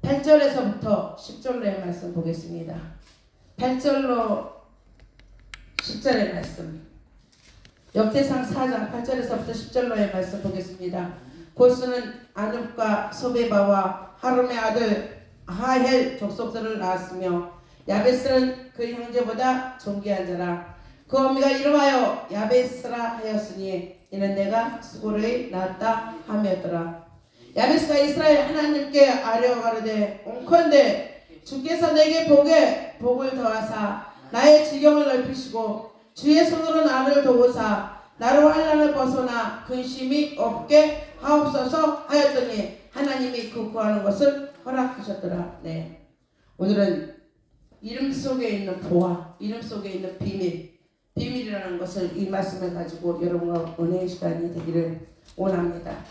8절에서부터 10절로의 말씀 보겠습니다. 8절로 10절의 말씀. 역대상 4장 8절에서부터 10절로의 말씀 보겠습니다. 고스는 아눕과 소베바와 하rum의 아들 아하헬 족속들을 낳았으며 야베스는 그 형제보다 존귀한 자라. 그 어미가 이름하여 야베스라 하였으니 이는 내가 수고를 낳았다 하였더라. 야베스가 이스라엘 하나님께 아뢰어 가로되 온컨대 주께서 내게 복을 더하사 나의 지경을 넓히시고 주의 손으로 나를 도우사 나로 환난을 벗어나 근심이 없게 하옵소서 하였더니 하나님이 그 구하는 것을 허락하셨더라. 네, 오늘은 이름 속에 있는 보화, 이름 속에 있는 비밀이라는 것을 이 말씀을 가지고 여러분과 은혜의 시간이 되기를 원합니다.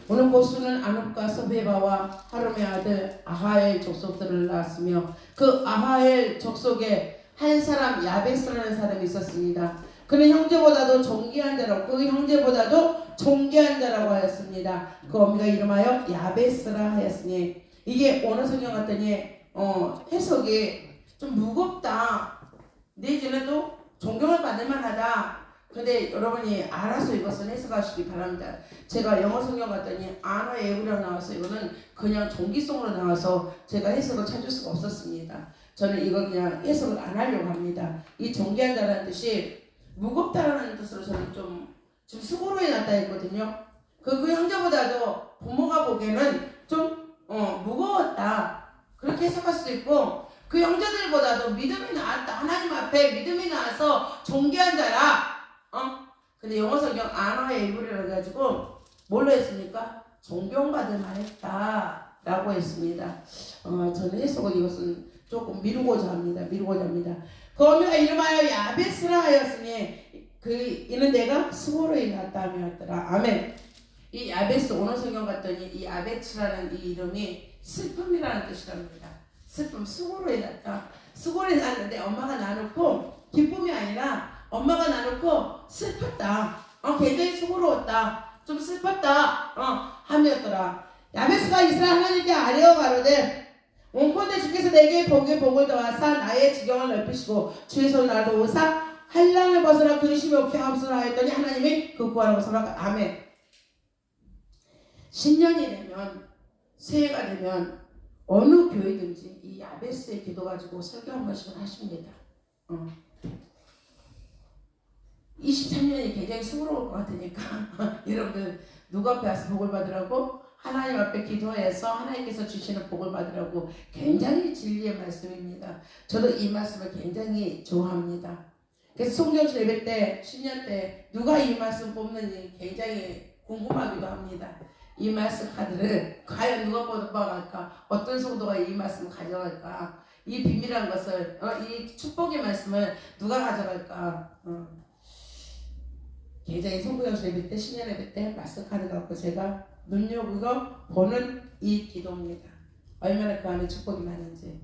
오늘 고수는 아눕과 소베바와 하rum의 아들 아하엘 족속들을 낳았으며 그 아하엘 족속에 한 사람 야베스라는 사람이 있었습니다. 그는 형제보다도 존귀한 자라고 하였습니다. 그 어미가 이름하여 야베스라 하였으니 이게 어느 성경 같더니 해석이 좀 무겁다 내지는 또 존경을 받을 만하다. 근데 여러분이 알아서 이것은 해석하시기 바랍니다. 제가 영어 성경 갔더니 아나 에브리라고 나와서 이거는 그냥 종기송으로 나와서 제가 해석을 찾을 수가 없었습니다. 저는 이거 그냥 해석을 안 하려고 합니다. 이 존귀한다라는 뜻이 무겁다라는 뜻으로 저는 좀 수고로에 났다 했거든요. 그 형제보다도 부모가 보기에는 좀 무거웠다 그렇게 해석할 수도 있고 그 형제들보다도 믿음이 나았다. 하나님 앞에 믿음이 나와서 존귀한 자라. 근데 영어 성경 아나의 이브리라고 해가지고 뭘로 했습니까? 존경받을 만했다 라고 했습니다. 저는 해석은 이것은 조금 미루고자 합니다. 그 어미가 이름하여 야베스라 하였으니 이는 내가 수고로이 낳았다 하였더라. 아멘. 이 야베스 오늘 성경 갔더니 이 야베스라는 이 이름이 슬픔이라는 뜻이랍니다. 슬픔, 수고로이 낳았다. 수고로이 낳았는데 엄마가 나놓고 기쁨이 아니라 엄마가 나놓고 슬펐다. 굉장히 수고로웠다. 좀 슬펐다. 하였더라. 야베스가 이스라엘 하나님께 아뢰어 가로되 온컨대 주께서 내게 복을 더하사 나의 지경을 넓히시고 주의 손을 나를 도우사 환난을 벗어나 근심이 없게 하옵소서 하였더니 하나님이 그 구하는 것을 아멘. 신년이 되면 새해가 되면 어느 교회든지 이 야베스의 기도 가지고 설교 한 번씩은 하십니다. 23년이 굉장히 수고로울 것 같으니까 여러분들 누구 앞에 와서 복을 받으라고? 하나님 앞에 기도해서 하나님께서 주시는 복을 받으라고. 굉장히 진리의 말씀입니다. 저도 이 말씀을 굉장히 좋아합니다. 그래서 송정신 예배 때 신년 때 누가 이 말씀 뽑는지 굉장히 궁금하기도 합니다. 이 말씀 카드를 과연 누가 뽑아갈까? 어떤 성도가 이 말씀을 가져갈까? 이 비밀한 것을 이 축복의 말씀을 누가 가져갈까? 굉장히 송구영수 예배 때 신년 예배 때 말씀 카드 갖고 제가 눈여겨 보는 이 기도입니다. 얼마나 그 안에 축복이 많은지.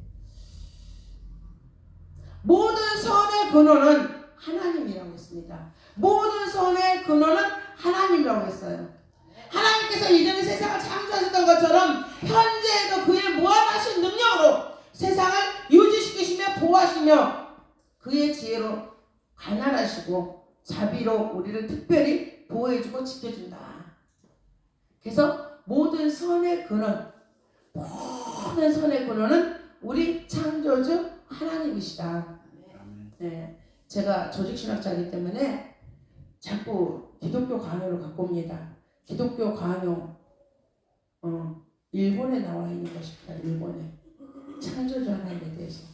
모든 선의 근원은 하나님이라고 했습니다. 모든 선의 근원은 하나님이라고 했어요. 하나님께서 이전에 세상을 창조하셨던 것처럼 현재에도 그의 무한하신 능력으로 세상을 유지시키시며 보호하시며 그의 지혜로 가난하시고 자비로 우리를 특별히 보호해주고 지켜준다. 그래서 모든 선의 근원은 우리 창조주 하나님이시다. 네, 제가 조직신학자이기 때문에 자꾸 기독교 강요를 갖고 옵니다. 기독교 강요 일본에 나와 있는 것입니다. 일본에 창조주 하나님에 대해서.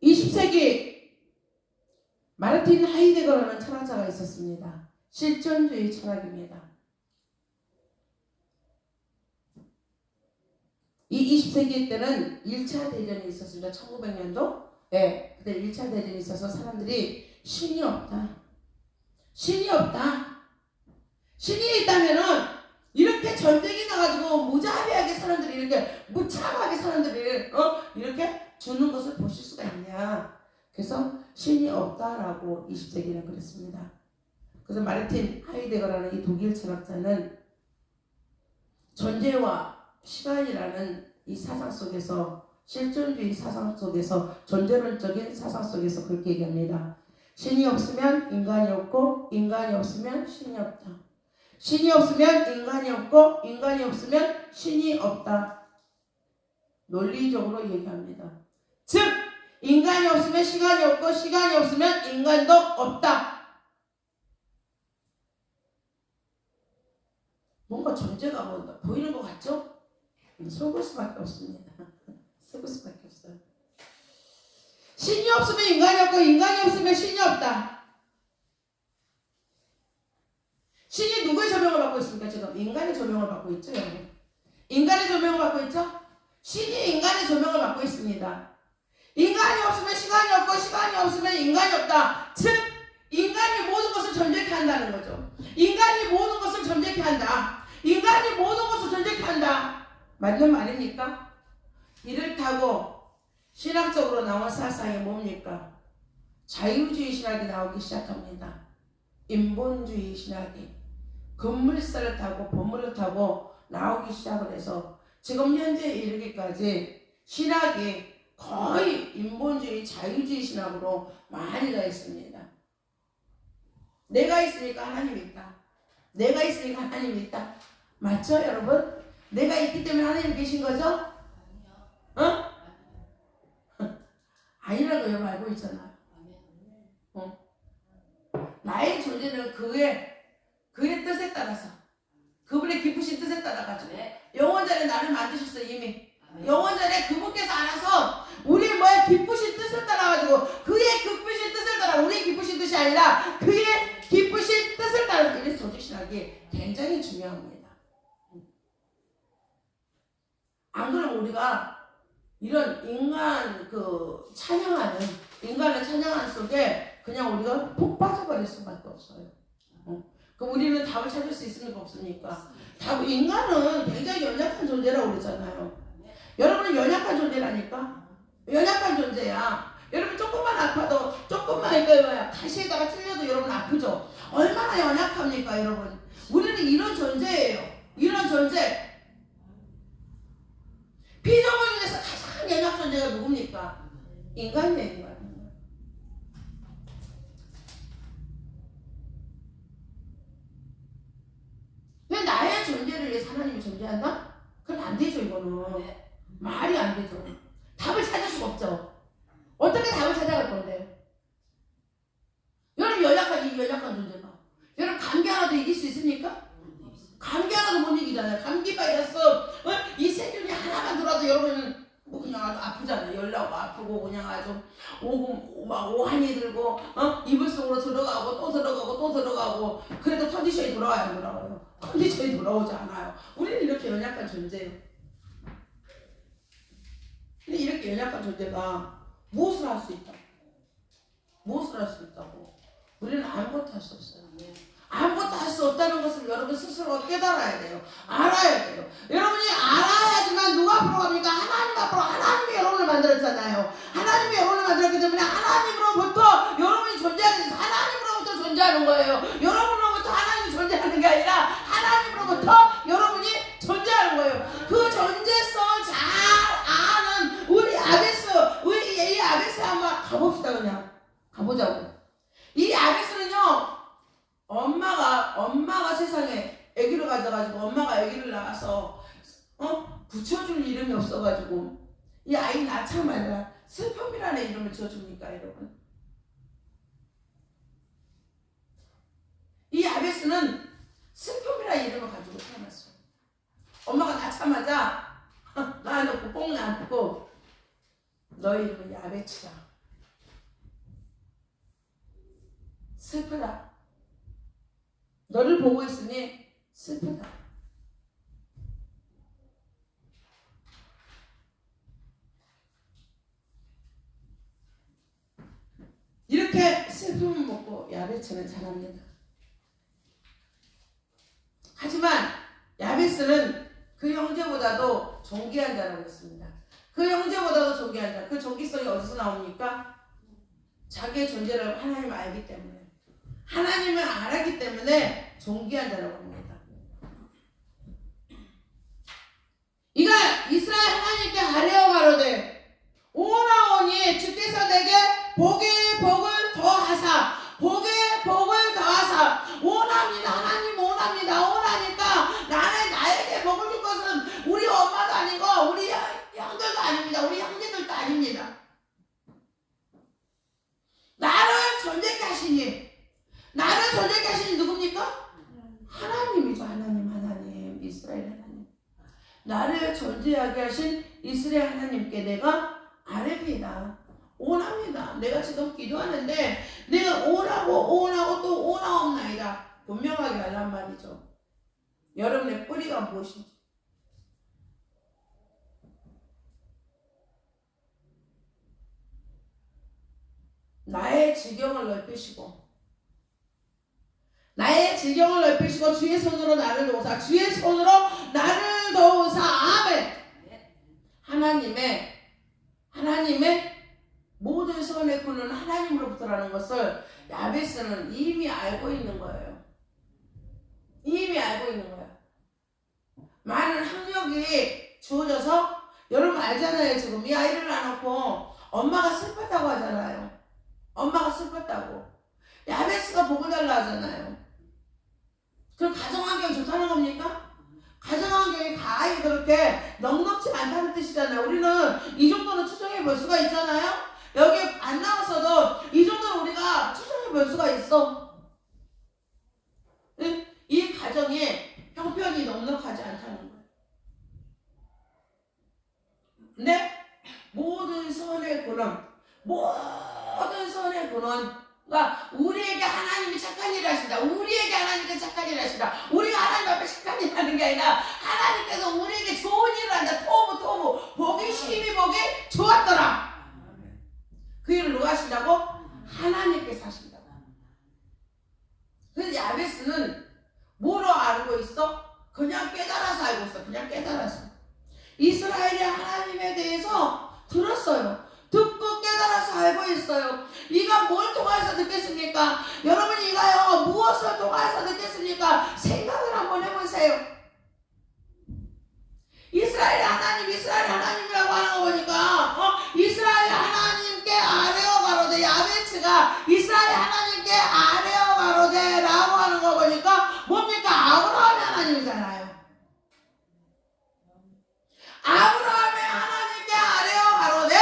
20세기 마르틴 하이데거라는 철학자가 있었습니다. 실존주의 철학입니다. 이 20세기 때는 1차 대전이 있었습니다. 1900년도. 네, 그때 1차 대전이 있어서 사람들이 신이 없다. 신이 있다면은 이렇게 전쟁이 나가지고 무자비하게 사람들이 이렇게 무참하게 사람들이 이렇게 죽는 것을 보실 수가 있냐. 그래서 신이 없다라고 20세기는 그랬습니다. 그래서 마르틴 하이데거라는 이 독일 철학자는 존재와 시간이라는 이 사상 속에서, 실존주의 사상 속에서, 존재론적인 사상 속에서 그렇게 얘기합니다. 신이 없으면 인간이 없고 인간이 없으면 신이 없다. 신이 없으면 인간이 없고 인간이 없으면 신이 없다. 논리적으로 얘기합니다. 즉 인간이 없으면 시간이 없고 시간이 없으면 인간도 없다. 뭔가 존재가 뭔가 보이는 것 같죠? 속을 수밖에 없습니다. 속을 수밖에 없어요. 신이 없으면 인간이 없고 인간이 없으면 신이 없다. 신이 누구의 조명을 받고 있습니까? 지금 인간의 조명을 받고 있죠, 여러분. 인간의 조명을 받고 있죠? 신이 인간의 조명을 받고 있습니다. 인간이 없으면 시간이 없고 시간이 없으면 인간이 없다. 즉 인간이 모든 것을 존재케 한다는 거죠. 인간이 모든 것을 존재케 한다. 인간이 모든 것을 존재케 한다. 맞는 말입니까? 이를 타고 신학적으로 나온 사상이 뭡니까? 자유주의 신학이 나오기 시작합니다. 인본주의 신학이 급물살을 타고 본물을 타고 나오기 시작을 해서 지금 현재에 이르기까지 신학이 거의 인본주의 자유주의 신학으로 많이 가 있습니다. 내가 있으니까 하나님 있다. 내가 있으니까 하나님 있다. 맞죠, 여러분? 내가 있기 때문에 하나님 계신 거죠? 어? 아니라고 여러분 알고 있잖아요. 나의 존재는 그의 뜻에 따라서, 그분의 깊으신 뜻에 따라 가지고 영원전에 나를 만드셨어요. 이미 영원전에 그분께서 알아서 우리의 뭐야 깊으신 뜻을 따라 가지고, 그의 깊으신 뜻을 따라, 우리의 깊으신 뜻이 아니라 그의 깊으신 뜻을 따라. 이래서 조직신학이 굉장히 중요합니다. 안 그러면 우리가 이런 인간을 찬양하는 속에 그냥 우리가 푹 빠져버릴 수밖에 없어요. 그럼 우리는 답을 찾을 수 있습니까? 없습니까? 인간은 굉장히 연약한 존재라고 그러잖아요. 여러분은 연약한 존재라니까? 연약한 존재야. 여러분 조금만 아파도, 조금만 가시에다가 찔려도 여러분 아프죠? 얼마나 연약합니까, 여러분? 우리는 이런 존재예요. 이런 존재. 피조물 중에서 가장 연약 존재가 누굽니까? 인간이에요, 인간. 왜 나의 존재를 위해서 하나님이 존재한다? 그건 안 되죠, 이거는. 말이 안 되죠. 답을 찾을 수가 없죠. 어떻게 답을 찾아갈 건데? 여러분 이 연약한 존재가. 여러분 감기 하나도 이길 수 있습니까? 감기 하나도 못 이기잖아요. 감기 바이러스 이 세균이 하나만 들어도 여러분 뭐 그냥 아주 아프잖아요. 열나고 아프고 그냥 아주 막 오한이 들고 이불 속으로 들어가고 또 들어가고 또 들어가고. 그래도 컨디션이 돌아와요, 안 돌아와요? 컨디션이 돌아오지 않아요. 우리는 이렇게 연약한 존재예요. 근데 이렇게 연약한 존재가 무엇을 할 수 있다? 무엇을 할 수 있다고? 우리는 아무것도 할 수 없어요. 아무것도 할 수 없다는 것을 여러분 스스로가 깨달아야 돼요. 알아야 돼요. 여러분이 알아야지만 누가 앞으로 갑니까? 하나님 앞으로. 하나님이 여러분을 만들었잖아요. 하나님이 여러분을 만들었기 때문에 하나님으로부터 여러분이 존재하는, 하나님으로부터 존재하는 거예요. 여러분으로부터 하나님이 존재하는 게 아니라 하나님으로부터 여러분이 존재하는 거예요. 그 존재성을 잘 아는 우리 아베스, 이 아베스 한번 가봅시다. 그냥 가보자고. 이 아베스는요, 엄마가 세상에 아기를 가져가지고, 엄마가 아기를 낳아서 붙여줄 이름이 없어가지고 이 아이 낳자마자 슬픔이라는 이름을 지어줍니까, 여러분? 이 아베스는 슬픔이라는 이름을 가지고 태어났어요. 엄마가 낳자마자 낳아놓고 꼭 낳고, 너의 이름은 야베치다. 슬프다. 너를 보고 있으니 슬프다. 이렇게 슬픔을 먹고 야베스는 자랍니다. 하지만 야베스는 그 형제보다도 존귀한 자라고 했습니다. 그 형제보다도 존귀한 자. 그 존귀성이 어디서 나옵니까? 자기의 존재를 하나님 알기 때문에. 하나님을 알았기 때문에 존귀한다라고 합니다. 이가 이스라엘 하나님께 아뢰어 가로되 오나오니 주께서 내게 복에 복을 더하사 복에 복을 더하사 원합니다. 하나님 원합니다. 원하니까 나에게 복을 줄 것은 우리 엄마도 아니고 우리 형들도 아닙니다. 우리 형제들도 아닙니다. 나를 존재케 하시니 누굽니까? 하나님이죠. 하나님 이스라엘 하나님. 나를 존재하게 하신 이스라엘 하나님께 내가 아뢰리이다. 원합니다. 내가 지금 기도하는데 내가 원하고 또 원하옵나이다. 분명하게 하란 말이죠. 여러분의 뿌리가 무엇인지. 나의 지경을 넓히시고 주의 손으로 나를 도우사 주의 손으로 나를 도우사 아멘. 하나님의 모든 선의 근은 하나님으로부터라는 것을 야베스는 이미 알고 있는 거예요. 많은 학력이 주어져서 여러분 알잖아요. 지금 이 아이를 낳아놓고 엄마가 슬펐다고 하잖아요. 야베스가 복을 달라 하잖아요. 그럼 가정환경이 좋다는 겁니까? 가정환경이 가히 그렇게 넉넉지 않다는 뜻이잖아요. 우리는 이 정도는 추정해 볼 수가 있잖아요. 여기 안 나왔어도 이 정도는 우리가 추정해 볼 수가 있어. 이 가정이 형편이 넉넉하지 않다는 거예요. 근데 모든 선의 근원과 우리에게 하나님이 착한 일을 하신다. 우리가 하나님 앞에 착한 일을 하는 게 아니라 하나님께서 우리에게 좋은 일을 한다. 토부 복이 심히 복이 좋았더라. 그 일을 누가 하신다고? 하나님께서 하신다고. 그래서 야베스는 뭐로 알고 있어? 그냥 깨달아서 알고 있어. 그냥 깨달아서. 이스라엘이 하나님에 대해서 들었어요. 듣고 깨달아서 알고 있어요. 이가 뭘 통해서 듣겠습니까? 여러분이 이가요 무엇을 통해서 듣겠습니까? 생각을 한번 해보세요. 이스라엘 하나님이라고 하는 거 보니까 이스라엘 하나님께 아뢰어 가로되 야베츠가 이스라엘 하나님께 아뢰어 가로되라고 하는 거 보니까 뭡니까? 아브라함의 하나님이잖아요. 아브라함의 하나님께 아뢰어 가로되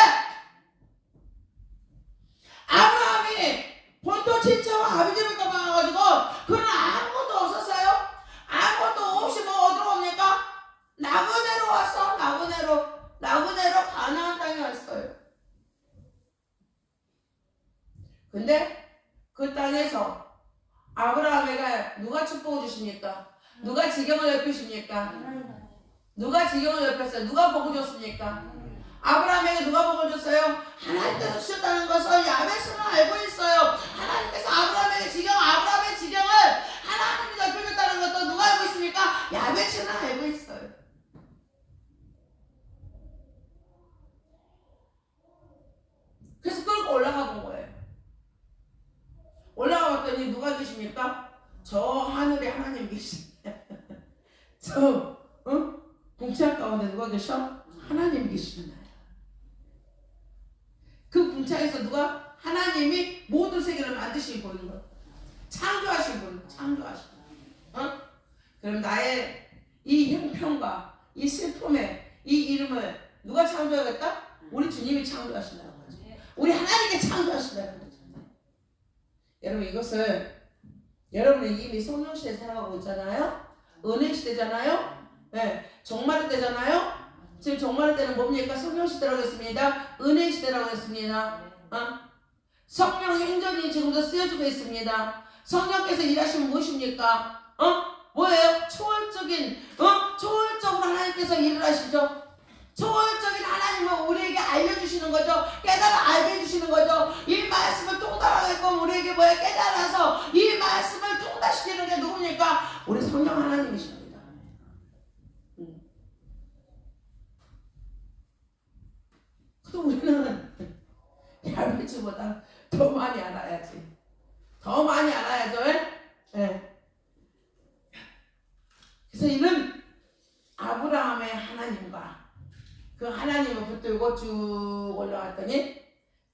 아브라함이 본토 친척과 아비집을 떠나가지고 그는 아무것도 없었어요. 아무것도 없이 어디로 옵니까? 나그네로 왔어. 나그네로 가나안 땅에 왔어요. 근데 그 땅에서 아브라함에게 누가 축복을 주십니까? 누가 지경을 넓히십니까? 누가 지경을 넓혔어요? 누가 복을 줬습니까? 아브라함에게 누가 복을 줬어요? 하나님께서 주셨다는 것을 야베스는 알고 있어요. 하나님께서 아브라함의 지경을 하나님이 넓혀줬다는 것도 누가 알고 있습니까? 야베스는 알고 있어요. 그래서 끌고 올라가 본 거예요. 올라가 봤더니 누가 계십니까? 저 하늘에 하나님 계십니다. 궁창 가운데 누가 계셔? 하나님 계시잖아요. 그 궁창에서 누가? 하나님이 모든 세계를 만드신 분인 거예요. 창조하신 분. 그럼 나의 이 형편과 이 슬픔의 이 이름을 누가 창조하겠다? 우리 주님이 창조하신다는 거죠. 우리 하나님께 창조하신다는 거죠. 여러분 이것을 여러분은 이미 성령 시대에 살아가고 있잖아요. 은혜 시대잖아요. 네, 종말의 때잖아요. 지금 종말의 때는 뭡니까? 성령 시대라고 했습니다. 은혜 시대라고 했습니다. 성령 행전이 지금도 쓰여지고 있습니다. 성령께서 일하시면 무엇입니까? 뭐예요? 초월적으로 하나님께서 일을 하시죠. 초월적인 하나님은 우리에게 알려주시는 거죠. 깨달아 알게 해주시는 거죠. 이 말씀을 통달하게끔 우리에게 깨달아서 이 말씀을 통달시키는 게 누굽니까? 우리 성령 하나님이십니다. 또 우리는 야베스보다 더 많이 알아야지. 더 많이 알아야죠. 하고 쭉 올라왔더니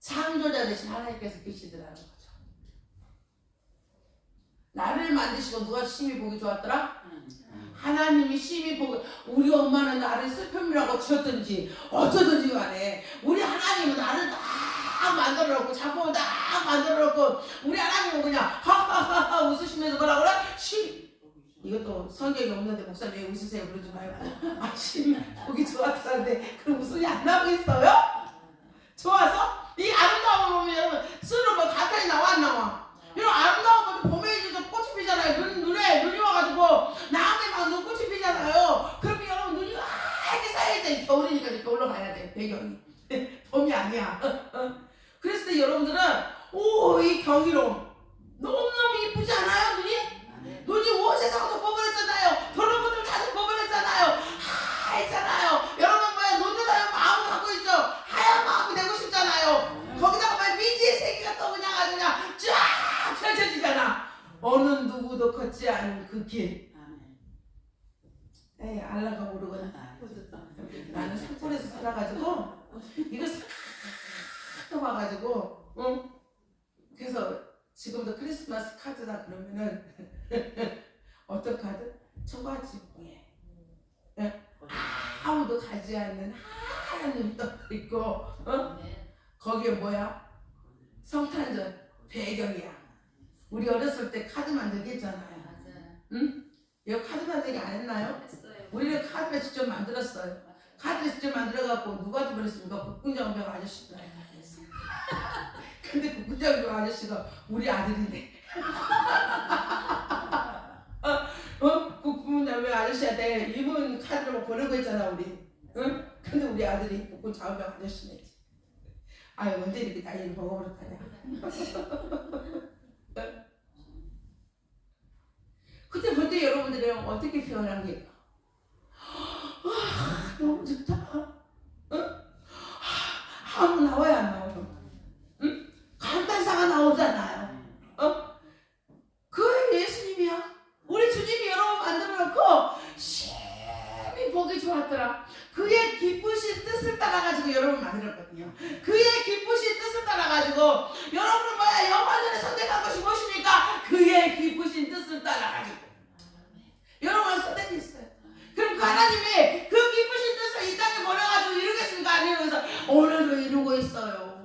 창조자 되신 하나님께서 계시더라는 거죠. 나를 만드시고 누가 심히 보기 좋았더라? 하나님이 심히 보기. 우리 엄마는 나를 슬픔이라고 지었든지 어쩌든지 간에 우리 하나님은 나를 딱 만들어놓고 작품을 딱 만들어놓고 우리 하나님은 그냥 하하하하 웃으시면서 뭐라 그래? 이것도 성경이 없는데 목사님 왜 웃으세요? 그러지 말고 심히 보기 좋았다는데 그 웃음이 안 나오고 있어요? 좋아서? 이 아름다움을 보면 여러분 스스로 뭐 가까이 나와 안 나와? 이런 아름다운 것도 봄에 이제 꽃이 피잖아요. 눈이 와가지고 나무에 막 눈꽃이 피잖아요. 그러면 여러분 눈이 이렇게 쌓여있잖아요. 겨울이니까 이제 겨울로 가야 돼. 배경이 봄이 아니야. 그랬을 때 여러분들은 이 경이로움 너무너무 이쁘지 않아요? 눈이 온 세상부터 뽑아냈잖아요. 저런 분들 다들 뽑아냈잖아요. 하얗잖아요. 여러분 뭐야 눈을 하얀 마음을 갖고 있죠. 하얀 마음이 되고 싶잖아요. 거기다가 막 미지의 세계가 또 그냥 아주 그냥 쫙 펼쳐지잖아. 어느 누구도 걷지 않은 그 길. 에이 알라가 모르거든. 나는 산골에서 살아가지고 이거 싹 와가지고 그래서 지금도 크리스마스 카드다 그러면은 어떤 카드? 초가지 봉에 아무도 가지 않는 하얀 눈떡 있고 거기에 뭐야? 성탄절 배경이야. 우리 어렸을 때 카드 만들기 했잖아요. 응? 이거 카드 만들기 안 했나요? 했어요. 우리는 카드를 직접 만들었어요. 카드를 직접 만들어갖고 누구한테 보냈습니까? 국군장병 아저씨들. 근데 국군장병 아저씨가 우리 아들이네. 국군장병 아저씨한테 이분 카드로 보내고 있잖아 우리. 응? 근데 우리 아들이 국군장병 아저씨네. 아유 언제 이렇게 나이를 먹어버렸다냐. 그때 볼 때 여러분들은 어떻게 표현한 게 너무 좋다. 응? 한번 나와야 안 나오죠. 응? 감탄사가 나오잖아요. 그 예수님이야. 우리 주님이 여러분 만들어놓고 심히 보기 좋았더라. 그의 기쁘신 뜻을 따라가지고 여러분 만들었거든요. 그의 기쁘신 뜻을 따라가지고 여러분은 뭐야 영화전에 선택한 것이 무엇입니까? 그의 기쁘신 뜻을 따라가지고 여러분은 선택했어요. 그럼 그 하나님이 그 기쁘신 뜻을 이 땅에 보내가지고 이루겠습니까? 아니요. 그래서 오늘도 이루고 있어요.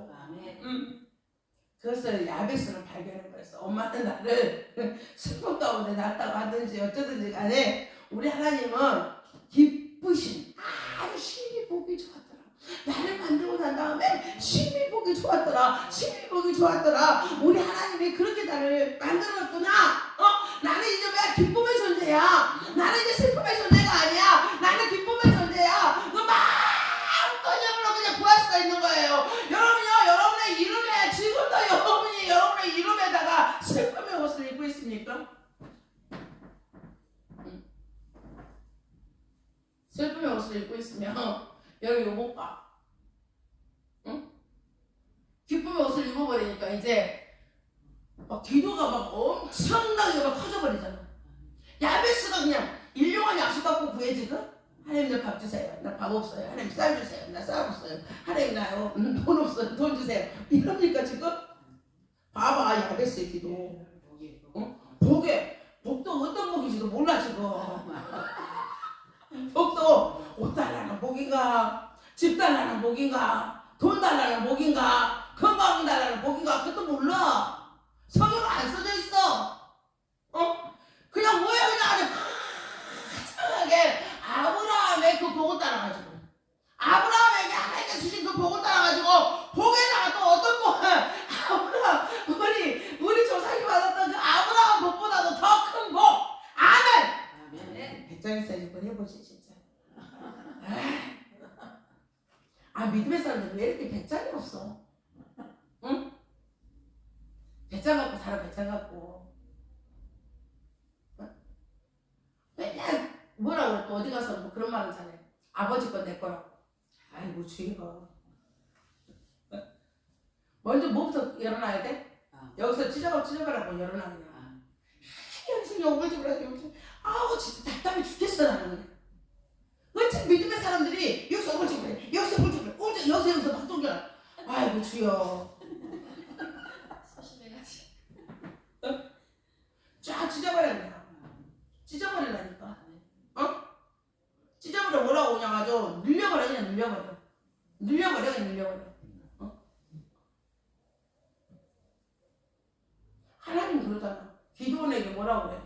그것을 야베스로 발견해 버렸어. 엄마는 나를 슬픔 가운데 낳았다고 하든지 어쩌든지 간에 우리 하나님은 기쁘신 아주 심히 보기 좋았더라. 나를 만들고 난 다음에 심히 보기 좋았더라. 심히 보기 좋았더라. 우리 하나님이 그렇게 나를 만들었구나. 나는 이제 왜 기쁨의 존재야. 나는 이제 슬픔의 존재가 아니야. 나는 기쁨의 존재야. 그 마음껏 그냥 구할 수가 있는 거예요. 여러분요, 여러분의 이름에 지금도 여러분이 여러분의 이름에다가 슬픔의 옷을 입고 있습니까? 슬픔의 옷을 입고 있으면 여기 못 봐. 응? 기쁨의 옷을 입어버리니까 이제 막 기도가 막 엄청나게 막 커져버리잖아. 야베스가 그냥 일용할 약속 갖고 구해지든 하나님 나 밥 주세요. 나 밥 없어요. 하나님 쌀 주세요. 나 쌀 없어요. 하나님 나요 돈 없어요. 돈 주세요. 이럽니까 지금? 봐봐 야베스의 기도. 복도 어떤 복인지도 몰라 지금. 복도 옷 달라는 복인가, 집 달라는 복인가, 돈 달라는 복인가, 건강 달라는 복인가 그것도 몰라. 성경 안 써져 있어. 그냥 뭐야 그냥 아주 가장하게 아브라함의 그 복을 따라가지고 아브라함에게 하나님께 주신 그 복을 따라가지고 복에다가 또 어떤 복 아브라함 우리 조상이 받았던 그 아브라함 복보다도 더 큰 복. 아멘. 배짱에서 이번 해보지 진짜. 믿음의 사람들 왜 이렇게 배짱이 없어? 응? 배짱 갖고 살아. 배짱 갖고. 맨날 뭐라 그래 또 어디 가서 뭐 그런 말 하잖아요. 아버지 건 내 거라고. 아이고 주의가. 먼저 뭐부터 열어놔야 돼? 여기서 찢어가라고 열어놔야 돼. 여기서 오글지글하게 아우 진짜 답답해 죽겠어 나는. 어째 믿음의 사람들이 여기서 오글지글해. 여기서 오글지글해. 여기서 막 쫓겨. 아이고 주여. 쫙 찢어버렸냐. 찢어버리려니까. 찢어버려 뭐라고 그냥 아주 늘려버려 그냥 늘려버려. 늘려버려 그냥 늘려버려. 하나님 그러잖아. 기도원에게 뭐라고 그래.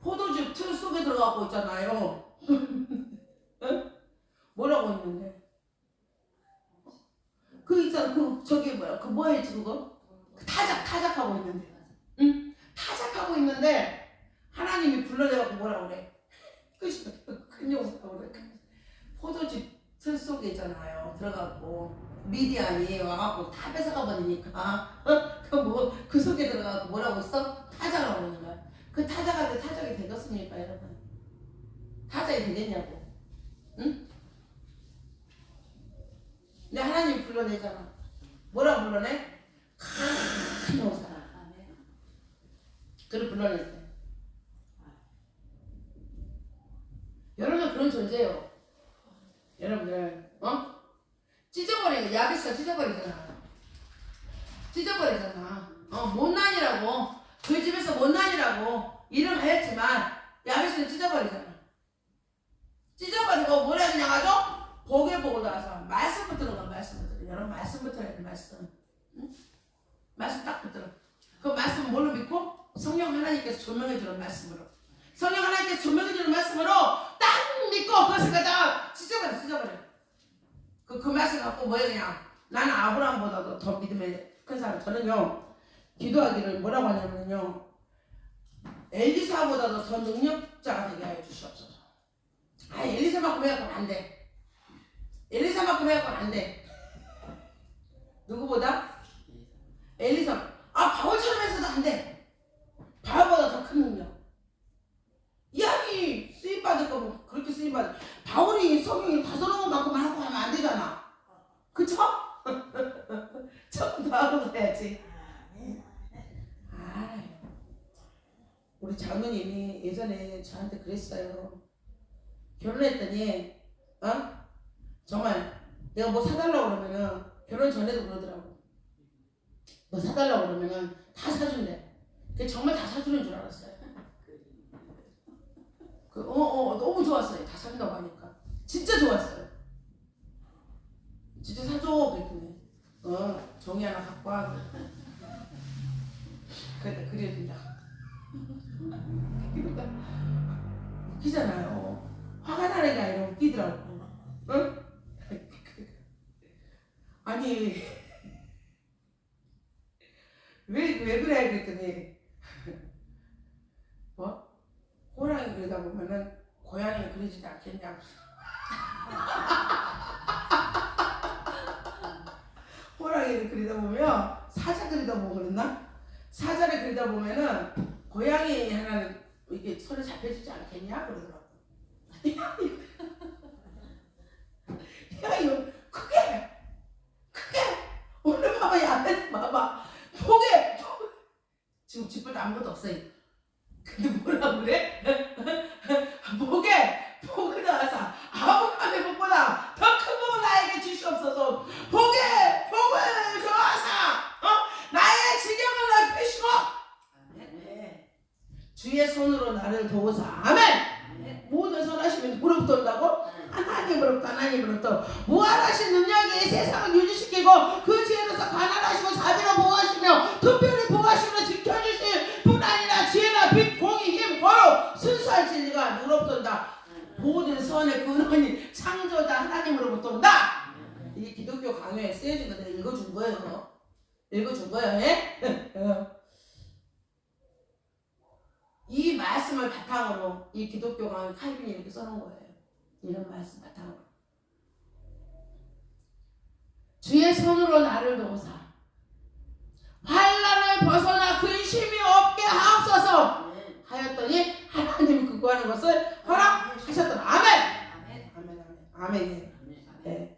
포도즙 틀 속에 들어가고 있잖아요. 뭐라고 했는데. 그 있잖아. 그 저기 뭐야. 그 뭐였지 그거? 그 타작하고 있는데. 응? 타작하고 있는데 하나님이 불러내갖고 뭐라고 그래. 큰 용사라고 그래. 포도즙 틀 속에 있잖아요. 들어가고 미디안이 와갖고 다 뺏어가 버리니까 그 속에 들어가고 뭐라고 있어? 타작하고 있는 거야. 그 타작한테 타작이 되겠습니까 여러분? 타작이 되겠냐고. 응? 근데 하나님 불러내잖아. 뭐라고 불러내? 큰 용사. 그를 불러낼 때. 여러분 그런 존재예요. 여러분들 찢어버리는 야베스가 찢어버리잖아. 못난이라고 그 집에서 못난이라고 이름하였지만 야베스는 찢어버리잖아. 찢어버리고 뭐라 그냥 아주 복에 복을 나와서 말씀 붙들어. 여러분 말씀 붙들어야 돼. 말씀. 응? 말씀 딱 붙들어. 그 말씀 뭘로 믿고? 성령 하나님께서 조명해 주는 말씀으로. 성령 하나님께서 조명해 주는 말씀으로 딱 믿고 그것을 갖다가 찢어버려. 그 말씀 갖고 뭐예요 그냥. 나는 아브라함보다도 더 믿음의 큰 사람. 저는요 기도하기를 뭐라고 하냐면요 엘리사보다도 더 능력자가 되게 하여 주시옵소서. 엘리사만큼 해갖고는 안 돼. 엘리사만큼 해갖고는 안 돼. 누구보다? 엘리사. 바울처럼 해서도 안 돼. 바울보다 더 큰 능력. 이야기 쓰임받을 거면 그렇게 쓰임받을. 바울이 성경이 다섯 것만큼만 하고 하면 안 되잖아. 그쵸? 조금 더 하고 가야지. 우리 장모님이 예전에 저한테 그랬어요. 결혼했더니 정말 내가 뭐 사달라고 그러면은 결혼 전에도 그러더라고. 뭐 사달라고 그러면은 다 사준대. 그게 정말 다 사주는 줄 알았어요. 너무 좋았어요. 다 산다고 하니까. 진짜 좋았어요. 진짜 사줘. 그랬더니 종이 하나 갖고 와. 그랬다 그려준다. 웃기잖아요. 화가 나는 게 아니라 웃기더라고. 응? 아니 왜 그래 그랬더니 뭐? 호랑이 그리다 보면은 고양이 그리지도 않겠냐고. 호랑이를 그리다 보면 사자 그리다 보면 그랬나? 사자를 그리다 보면은 고양이 하나는 이렇게 손에 잡혀지지 않겠냐 그러더라고. 야 이거 크게 오늘 봐봐 야외에서 봐봐 포개 지금 집에 아무것도 없어요. 근데 뭐라 그래? 복을 나와서 아브라함의 복보다 더 큰 복을 나에게 주시옵소서. 복을 주어서 나의 지경을 넓히시고 주의 손으로 나를 도우사. 아멘. 모든 선하심이 누구로부터 온다고? 하나님으로부터 무한하신 능력이 세상을 유지시키고 그 지혜로서 가난하시고 자비로 보호하시며 특별히 보호하시며 지켜주실 뿐 아니라 지혜나 빛, 공의, 힘, 거룩, 순수한 진리가 누구로부터 온다? 모든 선의 근원이 창조자 하나님으로부터 온다. 이게 기독교 강요에 쓰여진 거 내가 읽어준 거예요. 이 말씀을 바탕으로 이 기독교 강요 칼빈이 이렇게 써놓은 거예요. 이런 말씀 바탕으로. 주의 손으로 나를 도우사 환난을 벗어나 근심이 없게 하옵소서 하였더니 하나님이 그거하는 것을 허락하셨더라. 아멘. 네.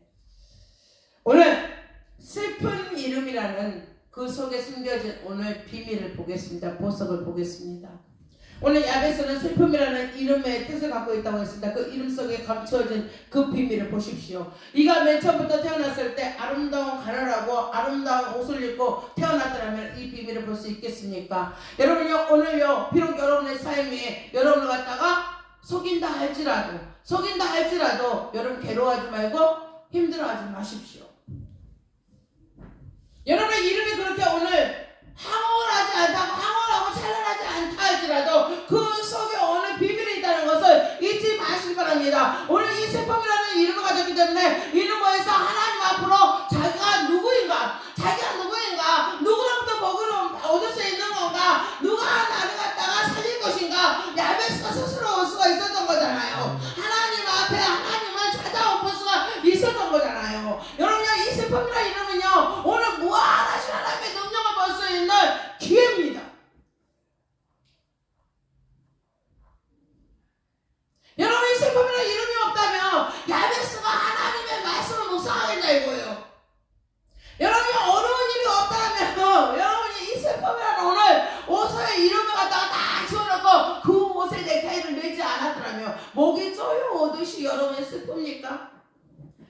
오늘 슬픈 이름이라는 그 속에 숨겨진 오늘 비밀을 보겠습니다. 보석을 보겠습니다. 오늘 야베스는 슬픔이라는 이름의 뜻을 갖고 있다고 했습니다. 그 이름 속에 감춰진 그 비밀을 보십시오. 이가 맨 처음부터 태어났을 때 아름다운 가나라고 아름다운 옷을 입고 태어났더라면 이 비밀을 볼 수 있겠습니까? 여러분요, 오늘요, 비록 여러분의 삶이 여러분을 갖다가 속인다 할지라도 여러분 괴로워하지 말고 힘들어하지 마십시오. 여러분의 이름이 그렇게 오늘 황홀하지 않다고 황홀하고 찬란하지 않다 할지라도 그 속에 어느 비밀이 있다는 것을 잊지 마시기 바랍니다. 오늘 이 슬픔이라는 이름을 가졌기 때문에 이는 뭐해서 하나님 앞으로 자기가 누구인가 누구로부터 복을 얻을 수 있는 건가, 누가 나를 갖다가 살릴 것인가, 야베스가 스스로 올 수가 있었던 거잖아요. 하나님 앞에 하나님을 찾아올 수가 있었던 거잖아요. 여러분요, 이 슬픔이라는 이름은요, 오늘 무한하신 하나님의 능력을 볼 수 있는 기회입니다. 여러분, 이 슬픔이라는 이름이 없다면 야베스가 하나님의 말씀을 묵상하겠냐 이거예요. 여러분이 어려운 일이 없다면, 여러분이 이 슬픔이라는 오늘 옷의 이름을 갖다가 다 지워놓고 그 옷에 넥타이를 매지 않았더라면 목이 쪼여오듯이 여러분이 슬픕니까?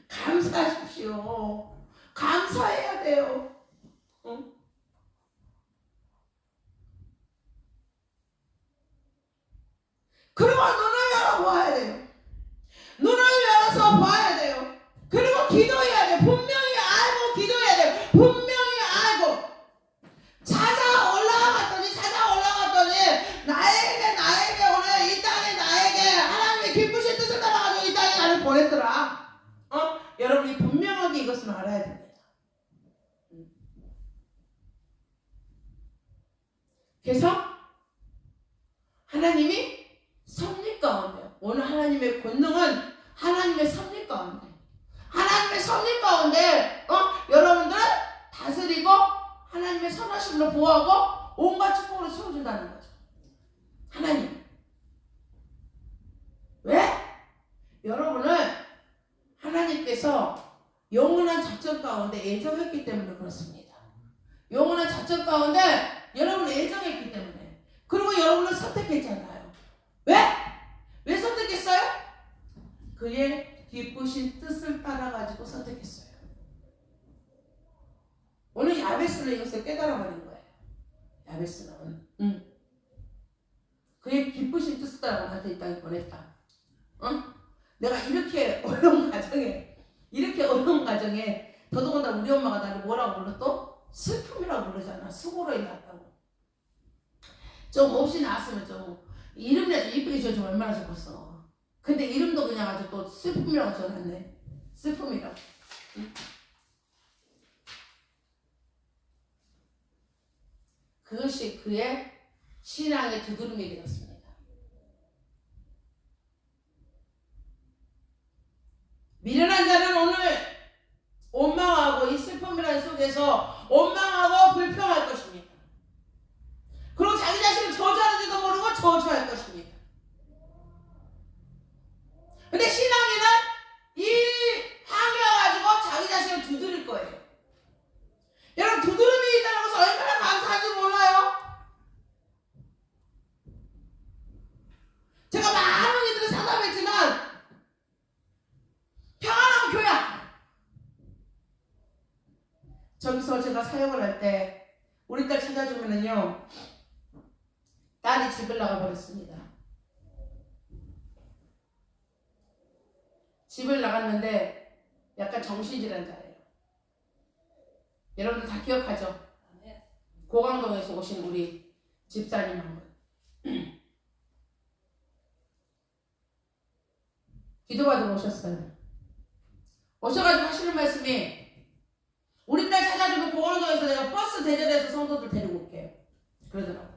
감사하십시오. 감사해야 돼요. 응? 그리고 눈을 열어봐야 돼요. 눈을 열어서 봐야 돼요. 그리고 기도해야 돼요. 분명히 알고 기도해야 돼요. 분명히 알고 찾아 올라갔더니 나에게 오늘 이 땅에 나에게 하나님의 기쁘신 뜻을 따라가지고 이 땅에 나를 보냈더라. 여러분이 분명하게 이것을 알아야 됩니다. 그래서 하나님이 섭리 가운데, 오늘 하나님의 권능은 하나님의 섭리 가운데, 여러분들 다스리고 하나님의 선하심으로 보호하고 온갖 축복으로 채워준다는 거죠. 하나님. 왜? 여러분을 하나님께서 영원한 작전 가운데 예정했기 때문에 그렇습니다. 영원한 작전 가운데 여러분을 예정했기 때문에. 그리고 여러분을 선택했잖아요. 왜 선택했어요? 그의 기쁘신 뜻을 따라가지고 선택했어요. 오늘 야베스는 이것을 깨달아버린 거예요. 야베스는 그의 기쁘신 뜻을 따라 나한테 이 땅에 보냈다. 내가 이렇게 어려운 가정에 더더군다나 우리 엄마가 나를 뭐라고 불러? 또 슬픔이라고 부르잖아. 수고로 낳았다고. 좀 없이 낳았으면 좀 이름이라도 이쁘게 지어주면 얼마나 좋겠어. 근데 이름도 그냥 아주 또 슬픔이라고 지어놨네. 슬픔이라고. 그것이 그의 신앙의 두드름이 되었습니다. 미련한 자는 오늘 원망하고 이 슬픔이라는 속에서 원망하고 불평할 것입니다. 그리고 자기 자신을 저주하는지도 모르고 저주할 것입니다. 근데 신앙인은 이 환경을 가지고 자기 자신을 두드릴 거예요. 여러분, 두드림이 있다는 것을 얼마나 감사한지 몰라요? 제가 많은 이들을 상담했지만 평안한 교양, 저기서 제가 사역을 할 때 우리 딸 찾아주면은요, 딸이 집을 나가버렸습니다. 집을 나갔는데 약간 정신질환자예요. 여러분들 다 기억하죠? 고강동에서 오신 우리 집사님 한 분. 기도받으러 오셨어요. 오셔가지고 하시는 말씀이, 우리 딸 찾아주면 고강동에서 내가 버스 대절해서 성도들 데리고 올게요. 그러더라고.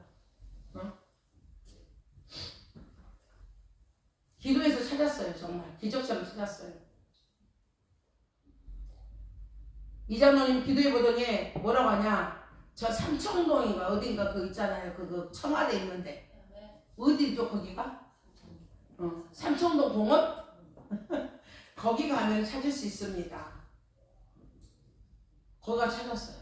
기도해서 찾았어요. 정말 기적처럼 찾았어요. 이장로님 기도해보더니 뭐라고 하냐, 저 삼청동인가 어딘가 그 있잖아요. 그 청와대 있는데 어디죠 거기가? 삼청동 공원? 거기 가면 찾을 수 있습니다. 거기가 찾았어요.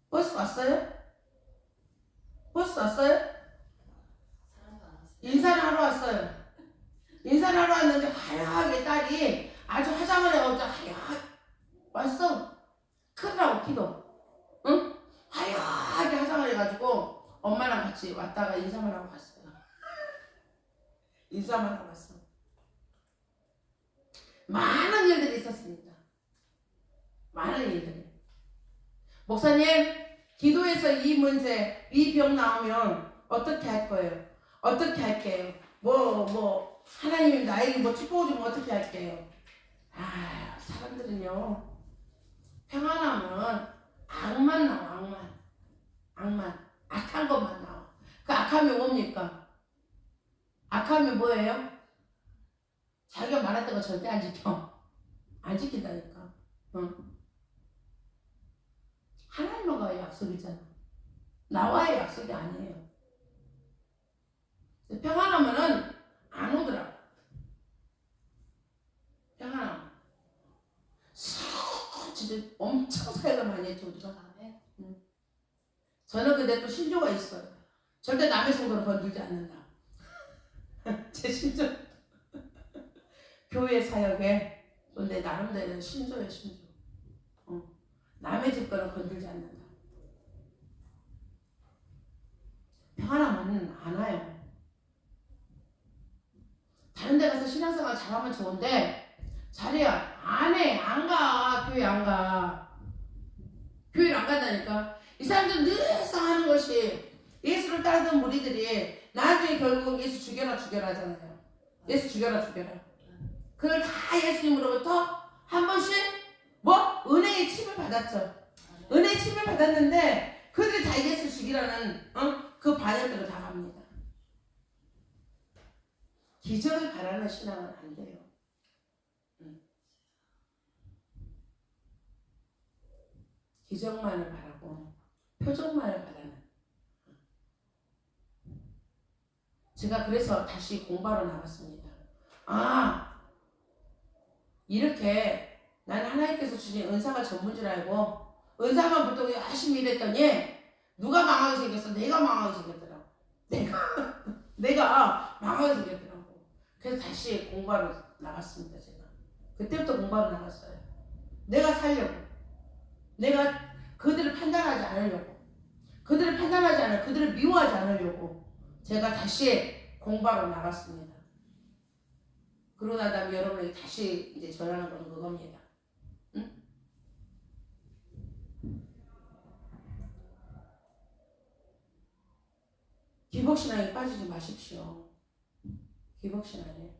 버스 버스 왔어요? 버스 왔어요? 인사를 하러 왔어요. 인사를 하러 왔는데 하얗게 딸이 아주 화장을 해가지고 하얗게 왔어. 크더라고 키도. 응? 하얗게 화장을 해가지고 엄마랑 같이 왔다가 인사만 하고 갔어요. 인사만 하고 갔어. 많은 일들이 있었습니다. 많은 일들이. 목사님, 기도해서 이 문제, 이 병 나오면 어떻게 할 거예요? 어떻게 할게요? 하나님이 나에게 뭐 축복을 주면 어떻게 할게요? 아, 사람들은요, 평안하면 악만 나와, 악만. 악한 것만 나와. 그 악함이 뭡니까? 악함이 뭐예요? 자기가 말했던 거 절대 안 지켜. 안 지킨다니까. 응. 하나님과의 약속이잖아. 나와의 약속이 아니에요. 평안하면은 안 오더라고. 평안하면. 진짜 엄청 사역을 많이 했죠, 우리가. 응. 저는 근데 또 신조가 있어요. 절대 남의 성도를 건들지 않는다. 제 신조. 교회 사역에 또 내 나름대로 신조예요, 신조. 남의 집 거는 건들지 않는다. 평안하면 안 와요. 다른 데 가서 신앙생활 잘하면 좋은데 잘해야 안 해. 안 가. 교회 안 가. 교회를 안 간다니까. 이 사람들은 늘상 하는 것이 예수를 따르던 무리들이 나중에 결국 예수 죽여라 하잖아요. 예수 죽여라. 그걸 다 예수님으로부터 한 번씩 은혜의 침을 받았죠. 은혜의 침을 받았는데 그들이 다 예수 죽이라는 그 반역들을 다 합니다. 기적을 바라는 신앙은 안 돼요. 기적만을 바라고 표적만을 바라는. 제가 그래서 다시 공부하러 나갔습니다. 이렇게 난 하나님께서 주신 은사가 전부인 줄 알고 은사만 붙들고 열심히 일했더니 누가 망하게 생겼어? 내가 망하게 생겼더라고. 내가 망하게 생겼더라고. 그래서 다시 공부하러 나갔습니다. 제가 그때부터 공부하러 나갔어요. 내가 살려고, 내가 그들을 판단하지 않으려고, 그들을 미워하지 않으려고 제가 다시 공부하러 나갔습니다. 그러고 난 다음에 여러분에게 다시 이제 전하는 건 그겁니다. 응? 기복신앙에 빠지지 마십시오. 기복신앙에.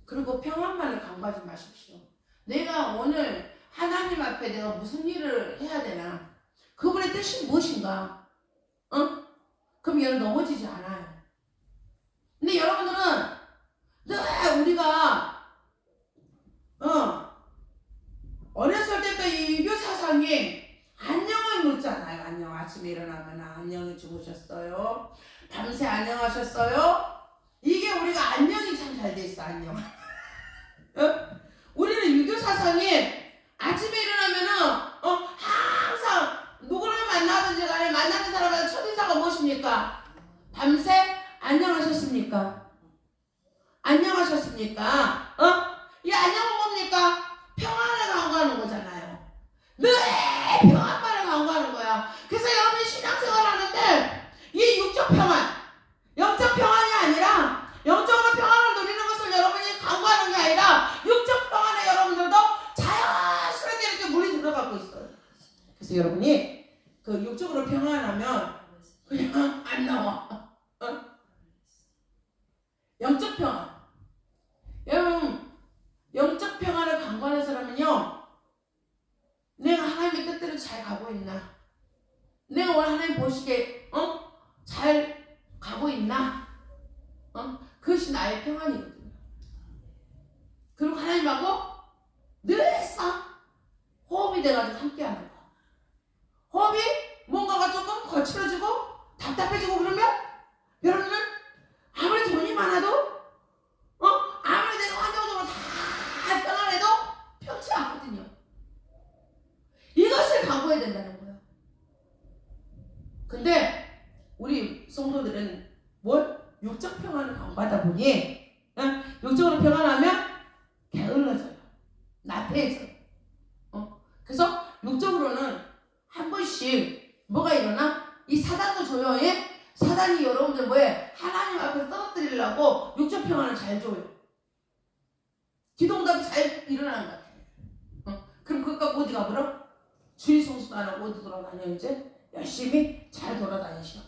그리고 평안만을 강구하지 마십시오. 내가 오늘 하나님 앞에 내가 무슨 일을 해야 되나? 그분의 뜻이 무엇인가? 그럼 여러분 넘어지지 않아요. 근데 여러분들은 늘 우리가 어렸을 때부터 이 유교 사상이 안녕을 묻잖아요. 안녕. 아침에 일어나면 안녕히 주무셨어요? 밤새 안녕하셨어요? 이게 우리가 안녕이 참 잘 돼 있어. 안녕. 우리는 유교 사상이 아침에 일어나면은 항상 누구를 만나든지 간에 만나는 사람마다 첫인사가 무엇입니까? 밤새 안녕하셨습니까? 안녕하셨습니까? 이 안녕은 뭡니까? 평안을 강구하는 거잖아요. 늘 평안만을 강구하는 거야. 그래서 여러분이 신앙생활 하는데 이 육적 평안, 영적 평안이 아니라 영적으로 평안을 누리는 것을 여러분이 강구하는 게 아니라 육적 평안에 여러분들도 자연스럽게 이렇게 물이 들어가고 있어요. 그래서 여러분이 그 육적으로 평안하면 그냥 안 나와. 영적 평안. 여러분, 영적 평안을 강구하는 사람은요, 내가 하나님의 뜻대로 잘 가고 있나? 내가 오늘 하나님 보시기에 잘 가고 있나? 그것이 나의 평안이거든요. 그리고 하나님하고 늘상 호흡이 돼가지고 함께하는 거. 호흡이 뭔가가 조금 거칠어지고 답답해지고 그러면 여러분은 아무리 돈이 많아도 아무리 내가 환경적으로 다 평안해도 편치 않거든요. 성도들은 뭘? 육적 평안을 강구하다 보니 육적으로 평안하면 게을러져요. 나태해져요. 그래서 육적으로는 한 번씩 뭐가 일어나? 이 사단도 조용해. 사단이 여러분들 뭐해? 하나님 앞에서 떨어뜨리려고 육적 평안을 잘 줘요. 기도응답이 잘 일어나는 것 같아요. 그럼 그것 갖고 어디 가버려? 주의 성수도 안 하고 어디 돌아다녀? 이제 열심히 잘 돌아다니셔.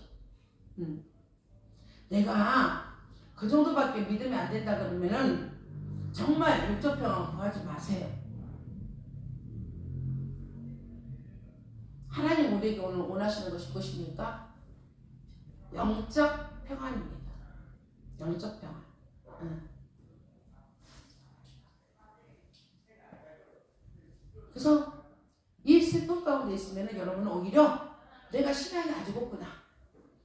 내가 그 정도밖에 믿으면 안 된다 그러면은 정말 육적 평안 구하지 마세요. 하나님 우리에게 오늘 원하시는 것이 무엇입니까? 영적 평안입니다. 영적 평안. 그래서 이 슬픔 가운데 있으면 여러분은 오히려 내가 신앙이 아주 높구나.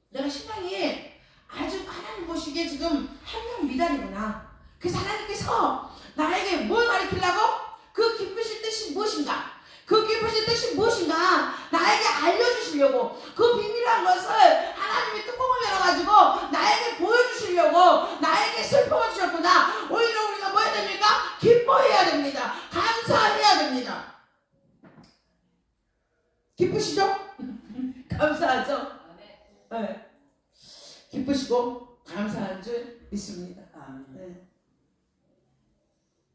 내가 신앙이 아주 하나님 보시기에 지금 한명 미달이구나. 그래서 하나님께서 나에게 뭘 가르치려고? 그 기쁘신 뜻이 무엇인가? 그 기쁘신 뜻이 무엇인가? 나에게 알려주시려고 그 비밀한 것을 하나님이 뚜껑을 열어가지고 나에게 보여주시려고 나에게 슬픔을 주셨구나. 오히려 우리가 뭐 해야 됩니까? 기뻐해야 됩니다. 감사해야 됩니다. 기쁘시죠? 감사하죠? 네. 기쁘시고 감사한 줄 믿습니다. 네.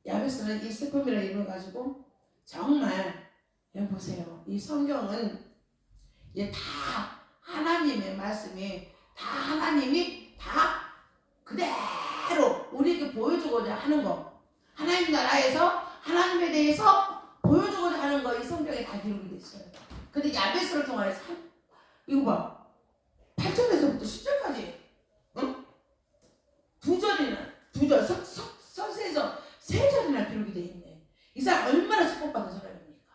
야베스는 이 슬픔이라 이걸 가지고 정말 보세요. 이 성경은 다 하나님의 말씀이 다 하나님이 다 그대로 우리에게 보여주고자 하는 거. 하나님 나라에서 하나님에 대해서 보여주고자 하는 거 이 성경에 다 기록이 되어 있어요. 근데 야베스를 통해서 이거 봐. 8절에서부터 10절까지 두 절 서세에서 3절이나 기록이 되어 있네. 이 사람 얼마나 축복받은 사람입니까?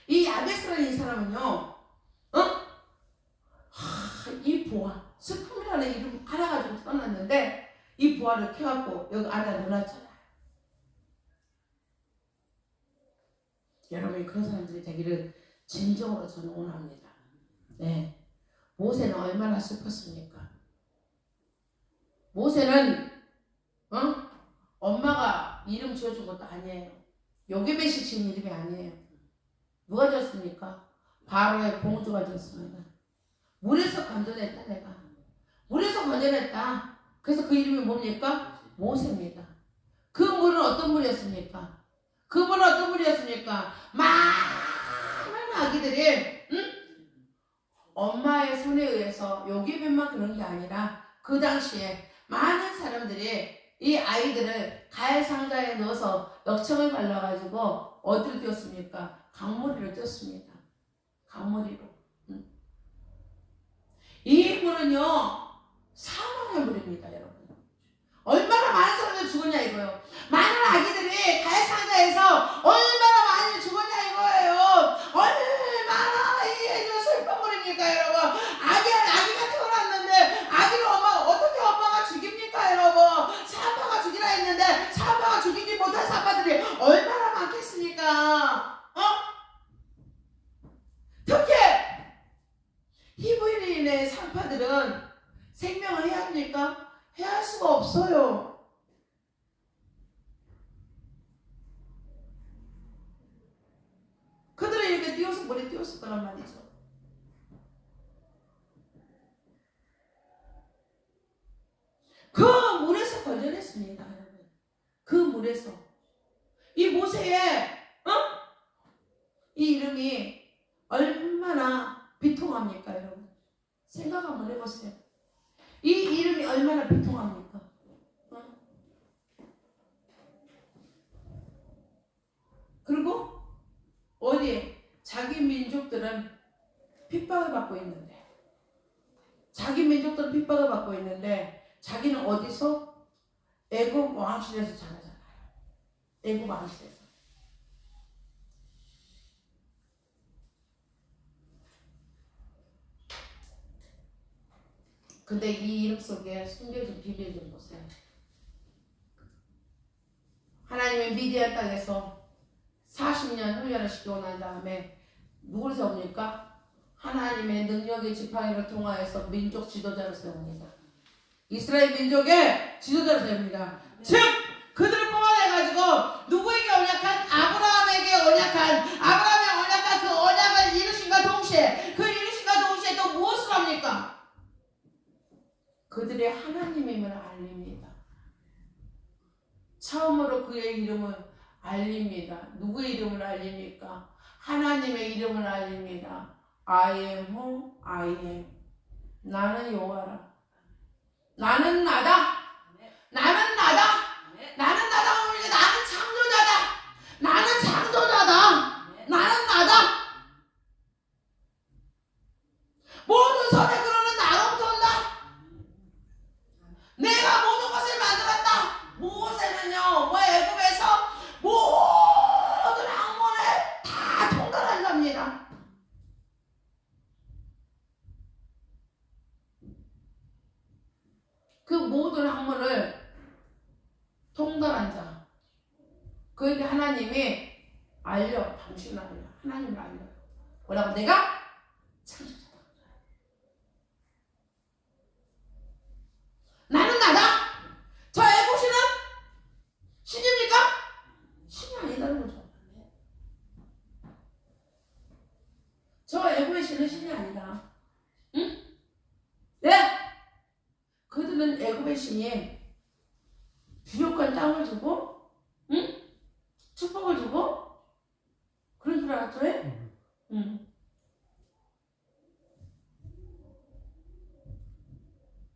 이 야베스라는 이 사람은요, 이 보아, 슬픔이라는 이름 알아가지고 떠났는데 이 보아를 켜갖고 여기 안에 놓았잖아요. 여러분이 그런 사람들이 되기를 진정으로 저는 원합니다. 네, 모세는 얼마나 슬펐습니까? 모세는 엄마가 이름 지어준 것도 아니에요. 요게벳이 지은 이름이 아니에요. 누가 지었습니까? 바로의 공주가 지었습니다. 물에서 건져냈다. 내가 물에서 건져냈다. 그래서 그 이름이 뭡니까? 모세입니다. 그 물은 어떤 물이었습니까? 그 물은 어떤 물이었습니까? 많은 아기들이 엄마의 손에 의해서 요게벳만 그런 게 아니라 그 당시에 많은 사람들이 이 아이들을 가해 상자에 넣어서 역청을 발라가지고 어디로 띄웠습니까? 강물이로 띄웠습니다. 강물이로. 이 물은요 사망의 물입니다, 여러분. 얼마나 많은 사람들이 죽었냐 이거예요. 많은 아기들이 가해 상자에서 얼마나 많이 죽었냐 이거예요. 얼마나 이 슬픈 물입니까, 여러분. 아기가 태어났는데 아기를 어떻게 엄마가 죽입니까, 여러분. 사파가 죽이라 했는데 사파가 죽이지 못한 사파들이 얼마나 많겠습니까? 특히 히브리인의 사파들은 생명을 해야 합니까? 해야 할 수가 없어요. 그들은 이렇게 띄워서 물에 띄웠을 거란 말이죠. 그 물에서 건져냈습니다, 여러분. 그 물에서 이 모세의 이 이름이 얼마나 비통합니까, 여러분? 생각 한번 해보세요. 이 이름이 얼마나 비통합니까? 그리고 어디에 자기 민족들은 핍박을 받고 있는데, 자기는 어디서? 애굽 왕실에서 자라잖아요. 애굽 왕실에서. 근데 이 이름 속에 숨겨진 비밀 좀 보세요. 하나님의 미디안 땅에서 40년 훈련을 시키고 난 다음에 누굴 세웁니까? 하나님의 능력의 지팡이를 통하여서 민족 지도자를 세웁니다. 이스라엘 민족의 지도자를 세웁니다. 즉 그들을 뽑아내가지고 누구에게 언약한? 아브라함에게 언약한, 아브라함의 언약한 그 언약을 이루신과 동시에, 그 이루신과 동시에 또 무엇을 합니까? 그들의 하나님임을 알립니다. 처음으로 그의 이름을 알립니다. 누구의 이름을 알립니까? 하나님의 이름을 알립니다. I am who I am. 나는 여호와라. 나는 나다. 나는 나다. 나는 나다. 나는 창조자다. 나는 창조자다. 나는 나다. 모든 선의 근원은 나로부터 온다. 내가 모든 것을 만들었다. 모세는요, 애굽에서 모든 학문을 다 통달한 자입니다. 그 모든 학문을 통달한 자. 그에게 하나님이 알려. 당신을 알려. 하나님을 알려. 뭐라고? 내가 창조자다. 나는 나다. 저 애굽신은 신입니까? 신이 아니다는 거죠. 저 애굽의 신은 신이 아니다. 응? 네? 그들은 애굽의 신이 부족한 땅을 주고, 응? 축복을 주고, 그런 줄 알았죠? 응.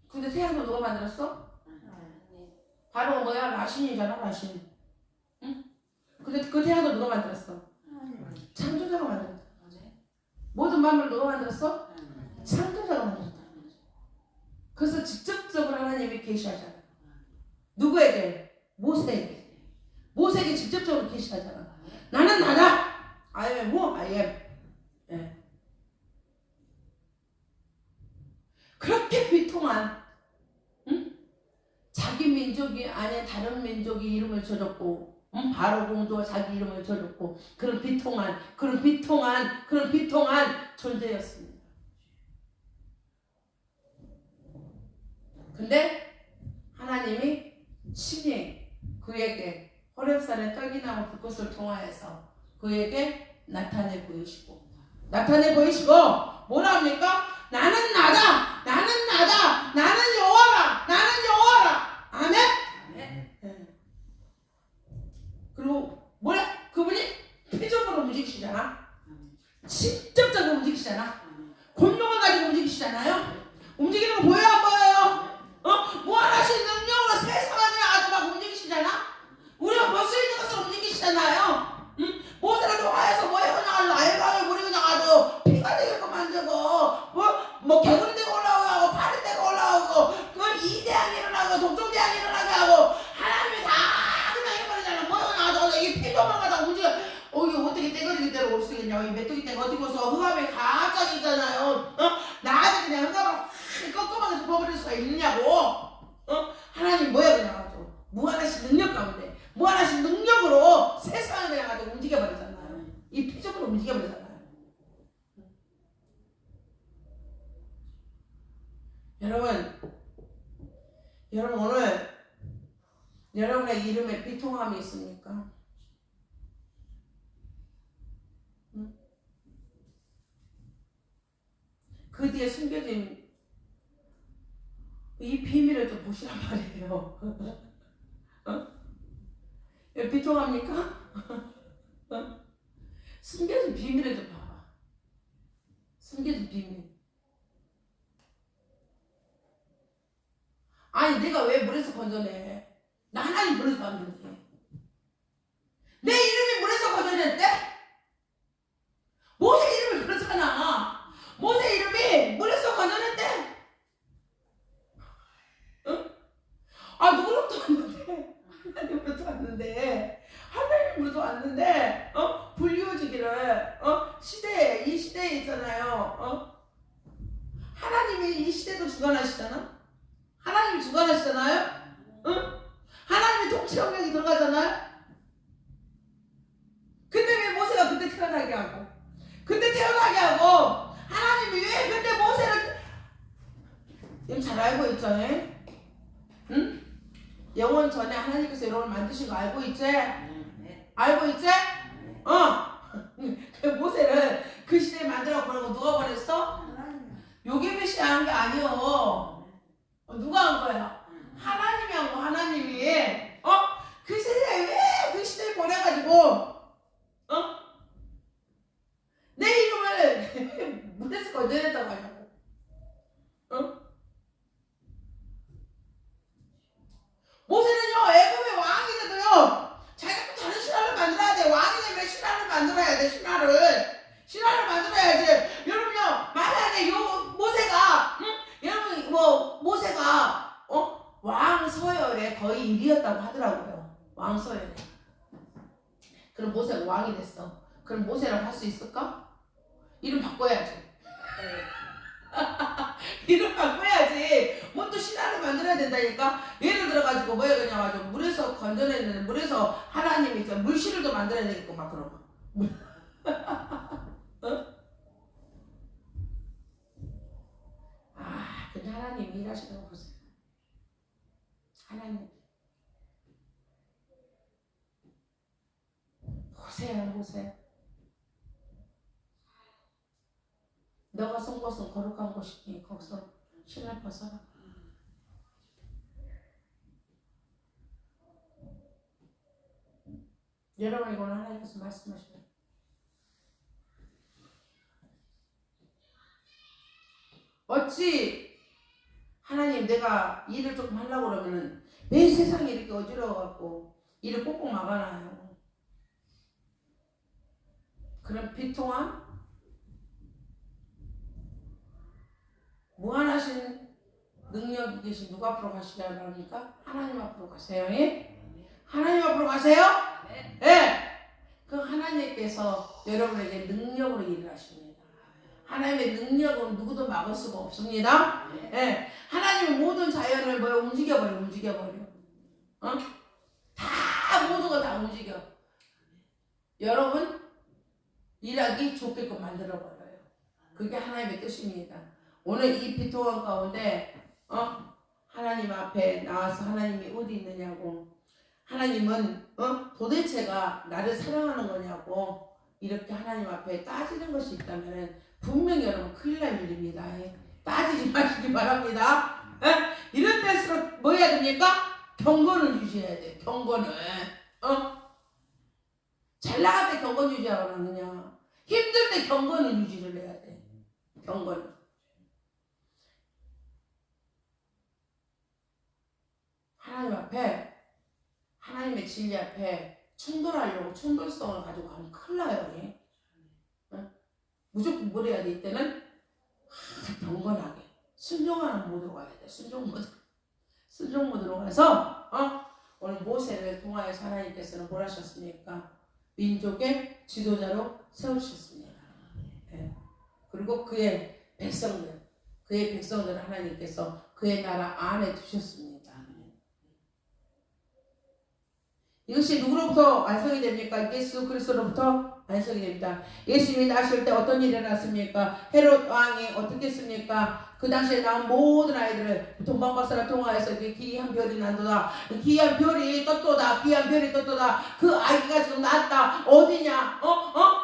근데 태양도 누가 만들었어? 바로 뭐야? 라신이잖아, 라신. 응? 근데 그 태양도 누가 만들었어? 창조자가 만들었다. 모든 만물을 누가 만들었어? 창조자가 만들었다. 그래서 직접적으로 하나님이 계시하잖아. 누구에게? 모세에게. 모세에게 직접적으로 계시하잖아. 나는 나다. I am who I am. 네. 그렇게 비통한, 응? 자기 민족이 아닌 다른 민족이 이름을 줘줬고, 바로 공주가 자기 이름을 줘줬고, 그런 비통한 존재였습니다. 근데 하나님이 친히 그에게 호렙산의 떡이나무 불꽃을 통하여서 그에게 나타내 보이시고 뭐라 합니까? 나는 나다. 나는 나다. 나는 여호와라. 나는 여호와라. 아멘. 네. 그리고 뭐래? 그분이 피조물로 움직이시잖아. 직접적으로 움직이시잖아. 권능을 가지고 움직이시잖아요. 움직이는 거 보여요, 안 보여요? 무한하신 능력으로 세상을 아주 막 움직이시잖아. 우리가 볼 수 있는 것을 움직이시잖아요. 모세를 통하여서 뭐 해그냥 알강을 물이 그냥 아주 피가 되게끔 만들고, 뭐 개구리 되고 올라오고 파리 되고 올라오고, 그걸 이대항이 일어나고 동종대항이 일어나게 하고, 하나님이 다 그냥 해버리잖아. 뭐 그냥 아주 이 피조물 갖다 움직여. 이게 어떻게 떼거리 대로 올 수 있냐고. 이 메뚜기 떼가 어떻게 와서 흑암에 갑자기 있잖아요. 나한테 그냥 흑암을 확 꺾어버려서 뽑아버릴 수가 있느냐고. 하나님 뭐야 그냥 아주 무한하신 능력 가운데 무한하신 능력으로 세상을 그냥 아주 움직여버리잖아요. 이 피조물을 움직여버리잖아요. 여러분 오늘 여러분의 이름에 비통함이 있습니까? 그 뒤에 숨겨진 이 비밀을 좀 보시란 말이에요. 비통합니까? 숨겨진 비밀을 좀 봐봐. 숨겨진 비밀. 아니 내가 왜 물에서 건져내? 나 하나님 물에서 만드는데. 내 이름이 물에서 건져냈대? 모세 이름을 그렇잖아. 모세 이름이 물에서 건져냈대. 응? 누구로부터 왔는데? 하나님으로부터 왔는데. 하나님으로부터 왔는데 불리워지기를 이 시대에 있잖아요. 하나님이 이 시대도 주관하시잖아. 하나님이 주관하시잖아요. 응? 하나님이 통치 영역이 들어가잖아요. 근데 왜 모세가 그때 태어나게 하고 하나님 지금 잘 알고 있잖아요. 응? 영원 전에 하나님께서 여러분을 만드신 거 알고 있지? 알고 있지? 그 모세를 그 시대에 만들어 보내고 누가 보냈어? 요괴 시한 게 아니요. 누가 한 거야? 하나님이 한 거. 하나님이 그 시대에 왜 그 시대에 보내가지고 내 이름을 물에서 건져냈다고 하냐고. 모세는요 애굽의 왕이 돼도요 자기가 또 다른 신화를 만들어야 돼. 왕이 되면 신화를 만들어야 돼. 신화를 만들어야지. 여러분요 만약에 요 모세가 여러분 뭐 모세가 왕 서열의 거의 1위였다고 하더라고요. 왕 서열에. 그럼 모세가 왕이 됐어. 그럼 모세라고 할 수 있을까? 이름 바꿔야지. 이름 바꿔야지. 뭐 또 신화를 만들어야 된다니까. 예를 들어가지고 뭐야 그냥 가지고 물에서 건져내는 물에서 하나님이 있잖아. 물실을 또 만들어야 되겠고 막 그런 거. 그냥 하나님이 일하시는 거 보세요. 하나님 보세요. 너가 선 곳은 거룩한 곳이니 거기서 신을 벗어라. 여러분 이거는 하나님께서 말씀하시는 어찌 하나님 내가 일을 조금 하려고 그러면은 왜 세상이 이렇게 어지러워갖고 일을 꼭꼭 막아놔요. 그런 비통함 무한하신 능력이 계신 누가 앞으로 가시려고 합니까? 하나님 앞으로 가세요. 예? 하나님 앞으로 가세요? 예. 그 하나님께서 여러분에게 능력으로 일을 하십니다. 하나님의 능력은 누구도 막을 수가 없습니다. 예. 하나님의 모든 자연을 뭐야 움직여버려. 다 모든 거 다 움직여. 여러분 일하기 좋게끔 만들어버려요. 그게 하나님의 뜻입니다. 오늘 이 비통한 가운데 하나님 앞에 나와서 하나님이 어디 있느냐고, 하나님은 도대체가 나를 사랑하는 거냐고 이렇게 하나님 앞에 따지는 것이 있다면 분명히 여러분 큰일 날 일입니다. 따지지 마시기 바랍니다. 이런 때일수록 뭐 해야 됩니까? 경건을 유지해야 돼. 경건을. 잘 나갈 때 경건 유지하거나 그냥 힘들 때 경건을 유지를 해야 돼. 경건을. 하나님 앞에 하나님의 진리 앞에 충돌하려고 충돌성을 가지고 가면 큰일 나요. 무조건 뭘 해야 돼? 이때는 경건하게 순종하는 모드로 가야 돼. 순종 모드로 가서 오늘 모세를 통하여서 하나님께서는 뭘 하셨습니까? 민족의 지도자로 세우셨습니다. 네. 그리고 그의 백성들을 하나님께서 그의 나라 안에 두셨습니다. 이것이 누구로부터 완성이 됩니까? 예수 그리스도로부터 완성이 됩니다. 예수님이 나실 때 어떤 일이 일어났습니까? 헤롯 왕이 어떻게 했습니까? 그 당시에 낳은 모든 아이들을 동방박사를 통하여서 기이한 별이 난도다. 기이한 별이 떴도다. 그 아기가 지금 낳았다. 어디냐?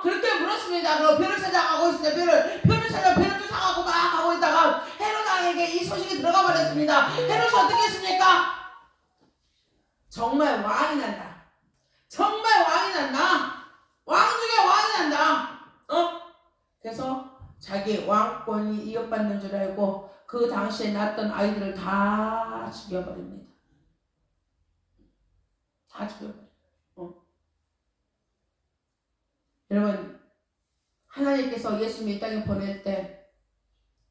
그렇게 물었습니다. 그럼 별을 찾아가고 있습니다. 별을 찾아 별을 쫓아가고 막 하고 있다가 헤롯 왕에게 이 소식이 들어가 버렸습니다. 헤롯이 어떻게 했습니까? 정말 왕이 난다. 왕 중에 왕이 난다. 그래서 자기 왕권이 이어받는 줄 알고 그 당시에 낳았던 아이들을 다 죽여버립니다. 다 죽여버려. 여러분 하나님께서 예수님이 이 땅에 보낼 때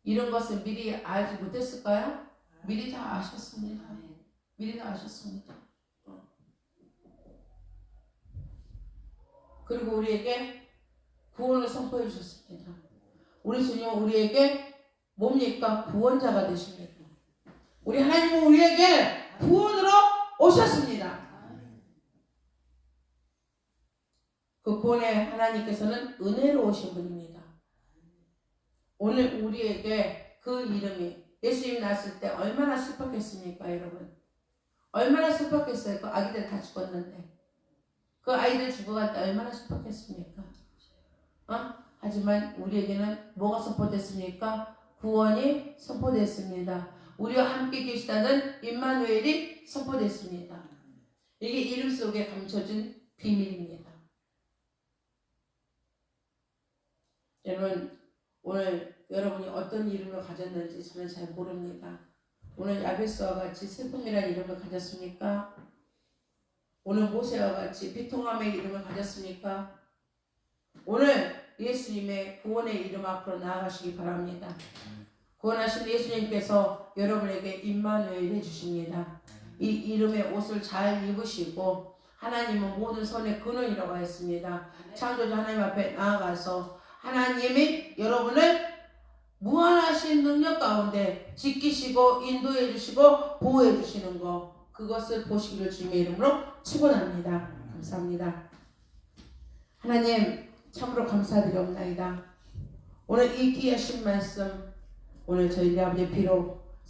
이런 것을 미리 알지 못했을까요? 미리 다 아셨습니다. 그리고 우리에게 구원을 선포해 주셨습니다. 우리 주님은 우리에게 뭡니까? 구원자가 되십니다. 우리 하나님은 우리에게 구원으로 오셨습니다. 그 구원의 하나님께서는 은혜로 오신 분입니다. 오늘 우리에게 그 이름이 예수님 낳았을 때 얼마나 슬펐겠습니까, 여러분? 얼마나 슬펐겠어요. 그 아기들 다 죽었는데. 그 아이들 죽어갈 때 얼마나 슬펐겠습니까? 하지만 우리에게는 뭐가 선포됐습니까? 구원이 선포됐습니다. 우리와 함께 계시다는 임마누엘이 선포됐습니다. 이게 이름 속에 감춰진 비밀입니다. 여러분, 오늘 여러분이 어떤 이름을 가졌는지 저는 잘 모릅니다. 오늘 야베스와 같이 슬픔이라는 이름을 가졌습니까? 오늘 모세와 같이 비통함의 이름을 가졌습니까? 오늘 예수님의 구원의 이름 앞으로 나아가시기 바랍니다. 구원하신 예수님께서 여러분에게 임마누엘 해주십니다. 이 이름의 옷을 잘 입으시고 하나님은 모든 선의 근원이라고 했습니다. 창조주 하나님 앞에 나아가서 하나님이 여러분을 무한하신 능력 가운데 지키시고 인도해 주시고 보호해 주시는 것, 그것을 보시기를 주님의 이름으로 축원합니다. 감사합니다. 하나님 참으로 감사드리옵나이다. 오늘 이 귀하신 말씀, 오늘 저희 아버지 비록